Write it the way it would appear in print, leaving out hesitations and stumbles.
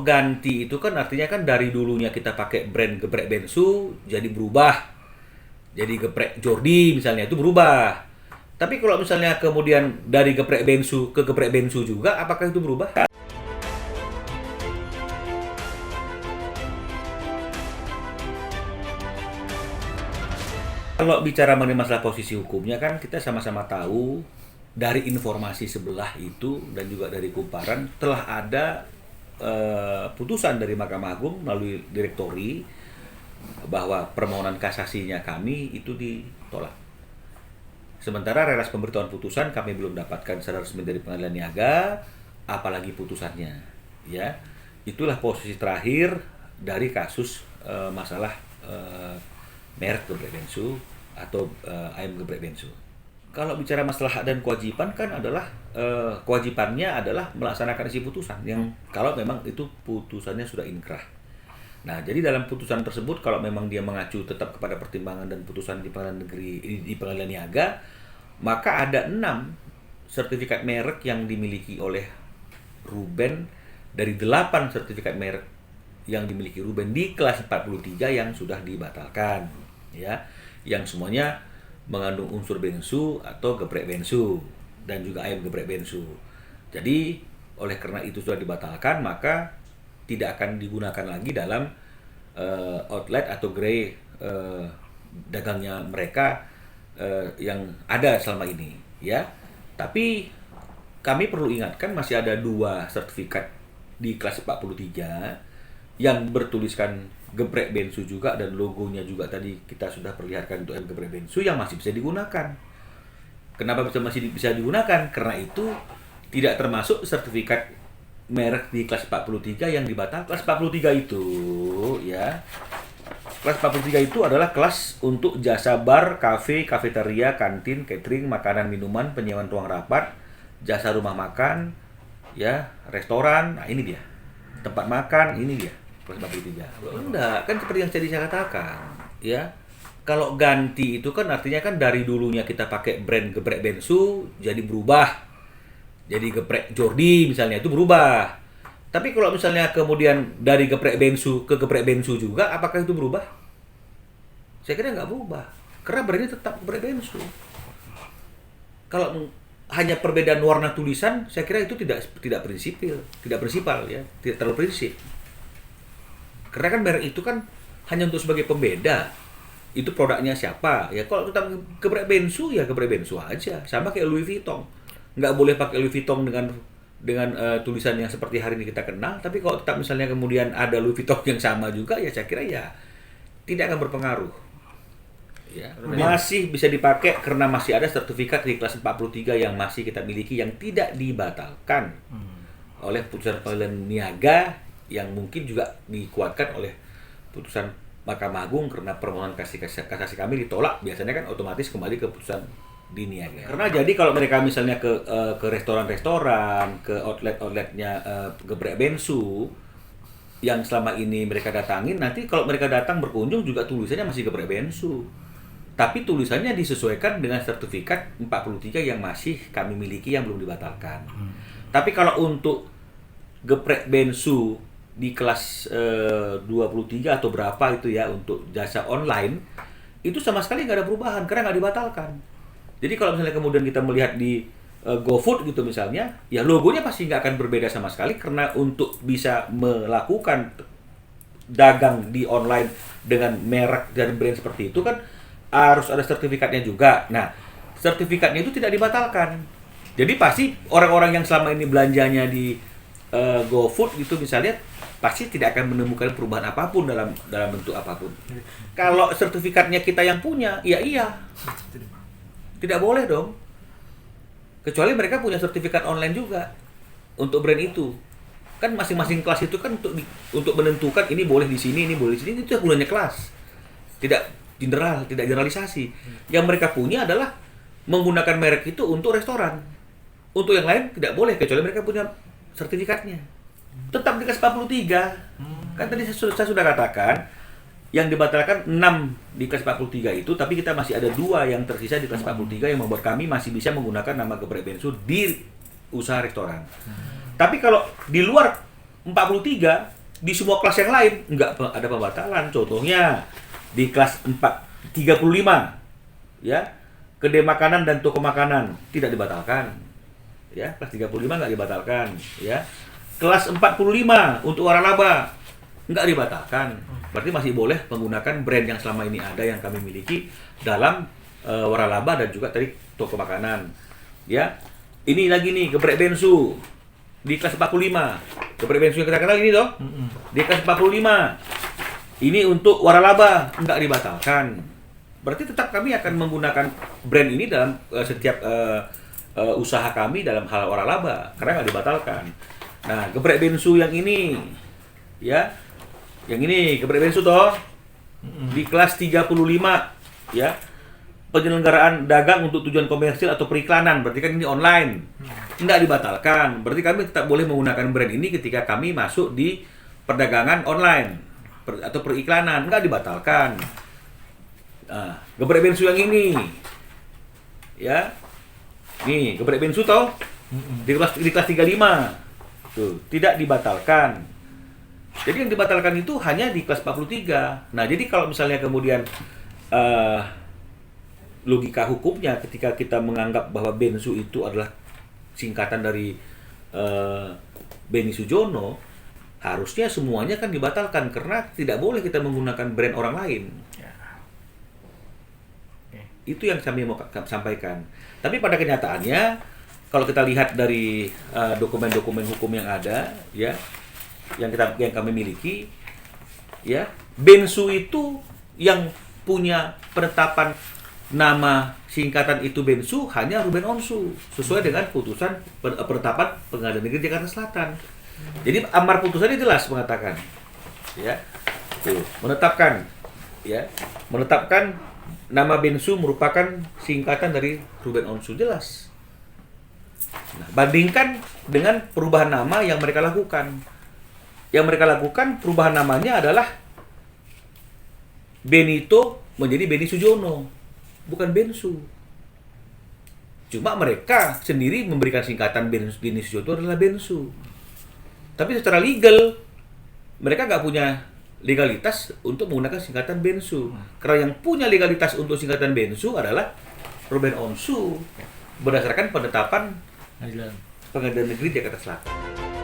ganti itu kan artinya kan dari dulunya kita pakai brand geprek bensu jadi berubah. Jadi geprek Jordi misalnya itu berubah. Tapi kalau misalnya kemudian dari geprek bensu ke geprek bensu juga, apakah itu berubah? Kalau bicara mengenai masalah posisi hukumnya kan kita sama-sama tahu dari informasi sebelah itu dan juga dari kumparan telah ada putusan dari Mahkamah Agung melalui direktori bahwa permohonan kasasinya kami itu ditolak. Sementara relas pemberitahuan putusan kami belum dapatkan secara resmi dari Pengadilan Niaga, apalagi putusannya. Ya, itulah posisi terakhir dari kasus masalah merek geprek bensu atau ayam geprek bensu. Kalau bicara masalah hak dan kewajiban kan adalah kewajibannya adalah melaksanakan isi putusan yang kalau memang itu putusannya sudah inkrah. Nah, jadi dalam putusan tersebut kalau memang dia mengacu tetap kepada pertimbangan dan putusan di Pengadilan Negeri di Pengadilan Niaga, maka ada 6 sertifikat merek yang dimiliki oleh Ruben dari 8 sertifikat merek yang dimiliki Ruben di kelas 43 yang sudah dibatalkan, ya, yang semuanya mengandung unsur bensu atau geprek bensu dan juga ayam geprek bensu. Jadi oleh karena itu sudah dibatalkan, maka tidak akan digunakan lagi dalam outlet atau gerai dagangnya mereka yang ada selama ini, ya. Tapi kami perlu ingatkan masih ada 2 sertifikat di kelas 43 yang bertuliskan geprek bensu juga dan logonya juga tadi kita sudah perlihatkan untuk geprek bensu yang masih bisa digunakan. Kenapa masih bisa digunakan? Karena itu tidak termasuk sertifikat merek di kelas 43 yang dibatalkan. Kelas 43 itu ya. Kelas 43 itu adalah kelas untuk jasa bar, kafe, kafeteria, kantin, catering, makanan, minuman, penyewaan ruang rapat, jasa rumah makan, ya, restoran. Nah, ini dia. Tempat makan, ini dia. Kelas 43. Enggak, kan seperti yang tadi saya katakan, ya. Kalau ganti itu kan artinya kan dari dulunya kita pakai brand geprek bensu jadi berubah. Jadi geprek Jordi misalnya itu berubah. Tapi kalau misalnya kemudian dari geprek bensu ke geprek bensu juga, apakah itu berubah? Saya kira nggak berubah. Karena brandnya tetap geprek bensu. Kalau hanya perbedaan warna tulisan, saya kira itu tidak prinsipal ya, tidak terlalu prinsip. Karena kan merek itu kan hanya untuk sebagai pembeda. Itu produknya siapa? Ya kalau kita geprek bensu ya geprek bensu aja. Sama kayak Louis Vuitton. Nggak boleh pakai Louis Vuitton dengan tulisan yang seperti hari ini kita kenal. Tapi kalau tetap misalnya kemudian ada Louis Vuitton yang sama juga, ya saya kira ya tidak akan berpengaruh. Ya, masih bisa dipakai karena masih ada sertifikat di kelas 43 yang masih kita miliki yang tidak dibatalkan oleh putusan Pengadilan Niaga yang mungkin juga dikuatkan oleh putusan Mahkamah Agung karena permohonan kasasi kami ditolak, biasanya kan otomatis kembali ke putusan di Niaga. Karena jadi kalau mereka misalnya ke restoran-restoran, ke outlet-outletnya geprek bensu yang selama ini mereka datangin, nanti kalau mereka datang berkunjung juga tulisannya masih geprek bensu. Tapi tulisannya disesuaikan dengan sertifikat 43 yang masih kami miliki yang belum dibatalkan. Tapi kalau untuk geprek bensu di kelas 23 atau berapa itu ya untuk jasa online, itu sama sekali nggak ada perubahan karena nggak dibatalkan. Jadi kalau misalnya kemudian kita melihat di GoFood gitu misalnya, ya logonya pasti nggak akan berbeda sama sekali karena untuk bisa melakukan dagang di online dengan merek dan brand seperti itu kan harus ada sertifikatnya juga. Nah, sertifikatnya itu tidak dibatalkan. Jadi pasti orang-orang yang selama ini belanjanya di GoFood gitu misalnya pasti tidak akan menemukan perubahan apapun dalam bentuk apapun. Kalau sertifikatnya kita yang punya, ya iya. Tidak boleh dong. Kecuali mereka punya sertifikat online juga untuk brand itu. Kan masing-masing kelas itu kan untuk menentukan ini boleh di sini, ini boleh di sini, itu gunanya kelas. Tidak generalisasi. Yang mereka punya adalah menggunakan merek itu untuk restoran. Untuk yang lain tidak boleh kecuali mereka punya sertifikatnya. Tetap di kelas 43. Kan tadi saya sudah katakan yang dibatalkan 6 di kelas 43 itu, tapi kita masih ada 2 yang tersisa di kelas 43 yang membuat kami masih bisa menggunakan nama geprek bensu di usaha restoran. Tapi kalau di luar 43 di semua kelas yang lain nggak ada pembatalan. Contohnya di kelas 35 ya, kedai makanan dan toko makanan tidak dibatalkan. Ya, kelas 35 nggak dibatalkan, ya. Kelas 45 untuk waralaba nggak dibatalkan. Berarti masih boleh menggunakan brand yang selama ini ada yang kami miliki dalam waralaba dan juga tadi toko makanan. Ya. Ini lagi nih geprek bensu di kelas 45. Geprek bensu yang kita kenal ini toh. Di kelas 45. Ini untuk waralaba nggak dibatalkan. Berarti tetap kami akan menggunakan brand ini dalam setiap usaha kami dalam hal waralaba karena nggak dibatalkan. Nah, geprek bensu yang ini, ya, yang ini geprek bensu toh di kelas 35, ya, penyelenggaraan dagang untuk tujuan komersil atau periklanan, berarti kan ini online, nggak dibatalkan. Berarti kami tetap boleh menggunakan brand ini ketika kami masuk di perdagangan online atau periklanan, nggak dibatalkan. Nah, geprek bensu yang ini, ya. Nih, geprek bensu toh di kelas 35. Tuh, tidak dibatalkan. Jadi yang dibatalkan itu hanya di kelas 43. Nah, jadi kalau misalnya kemudian logika hukumnya ketika kita menganggap bahwa bensu itu adalah singkatan dari Beni Sujono, harusnya semuanya kan dibatalkan karena tidak boleh kita menggunakan brand orang lain. Itu yang kami mau sampaikan. Tapi pada kenyataannya, kalau kita lihat dari dokumen-dokumen hukum yang ada, ya, yang kami miliki, ya, bensu itu yang punya penetapan nama singkatan itu bensu hanya Ruben Onsu sesuai dengan putusan penetapan Pengadilan Negeri Jakarta Selatan. Jadi amar putusannya jelas mengatakan, ya, tuh, menetapkan nama bensu merupakan singkatan dari Ruben Onsu, jelas. Nah, bandingkan dengan perubahan nama yang mereka lakukan. Yang mereka lakukan perubahan namanya adalah Benito menjadi Beni Sujono, bukan bensu. Cuma mereka sendiri memberikan singkatan Beni Sujono adalah bensu. Tapi secara legal mereka nggak punya legalitas untuk menggunakan singkatan bensu. Karena yang punya legalitas untuk singkatan bensu adalah Ruben Onsu berdasarkan penetapan Pengadilan Negeri Jakarta Selatan.